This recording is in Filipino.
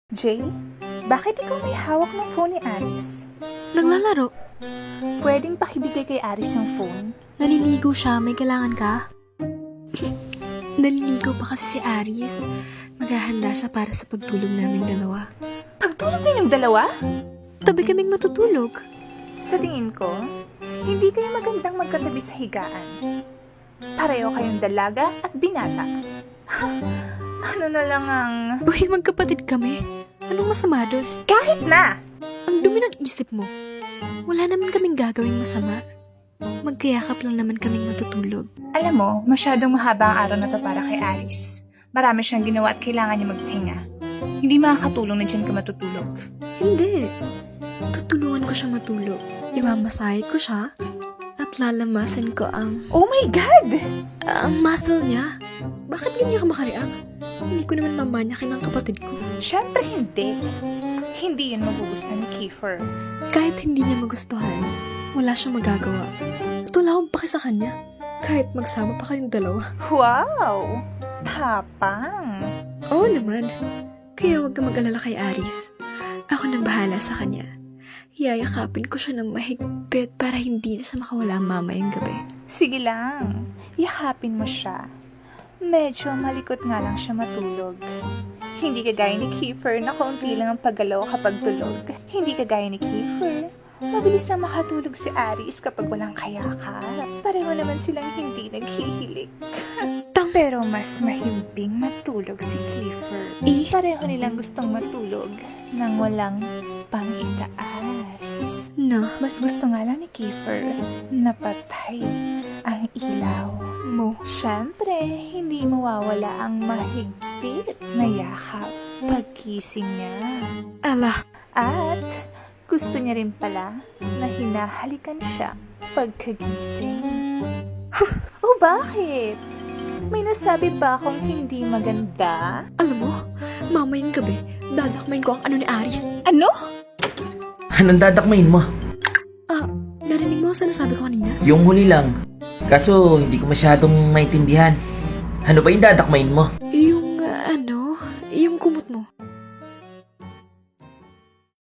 Jay, bakit ikaw may hawak ng phone ni Aris? Naglalaro. Pwedeng pakibigay kay Aris yung phone? Naliligo siya. May kailangan ka? Naliligo pa kasi si Aris. Maghahanda siya para sa pagtulog namin dalawa. Pagtulog ninyong dalawa? Tabi kaming matutulog. Sa tingin ko, hindi kayo magandang magkatabi sa higaan. Pareho kayong dalaga at binata. Ano na lang ang... Uy, magkapatid kami. Anong masama doon? Kahit na! Ang dumi ng isip mo. Wala naman kaming gagawing masama. Magkayakap lang naman kaming matutulog. Alam mo, masyadong mahaba ang araw na to para kay Aris. Marami siyang ginawa at kailangan niya magpahinga. Hindi makakatulong na dyan ka matutulog. Hindi. Tutulungan ko siya matulog. Imamasahe ko siya at lalamasin ko ang Oh my God! muscle niya. Bakit ganyan ka makareact? Hindi ko naman mamanyakin ang kapatid ko. Siyempre hindi. Hindi yun magugustuhan ni Kiefer. Kahit hindi niya magustuhan, wala siyang magagawa. At wala akong paki sa kanya. Kahit magsama pa kayong dalawa. Wow! Tapang! Oo naman. Kaya huwag ka mag-alala kay Aris. Ako nang bahala sa kanya. Yayakapin ko siya ng mahigpit para hindi na siya makawala mamayang gabi. Sige lang. Yakapin mo siya. Medyo malikot nga lang siya matulog. Hindi kagaya ni Kiefer na kaunti lang ang paggalaw kapag tulog. Hindi kagaya ni Kiefer. Mabilis na makatulog si Aris kapag walang kayakap. Pareho naman silang hindi naghihilik. Pero mas mahimbing matulog si Kiefer. Pareho nilang gustong matulog nang walang pang-itaas. No. Mas gusto nga lang ni Kiefer na patay ang ilaw mo. Siyempre, hindi mawawala ang mahigpit na yakap pagkising niya. Ala. At gusto niya rin pala na hinahalikan siya pagkagising. Oh, bakit? May nasabi ba akong hindi maganda? Alam mo, mamayang gabi, dadakmain ko ang ano ni Aris. Ano? Anong dadakmain mo? Narinig mo ang sinasabi ko kanina? Yung huli lang. Kaso, hindi ko masyadong maintindihan. Ano ba yung dadakmain mo? Yung, yung kumot mo.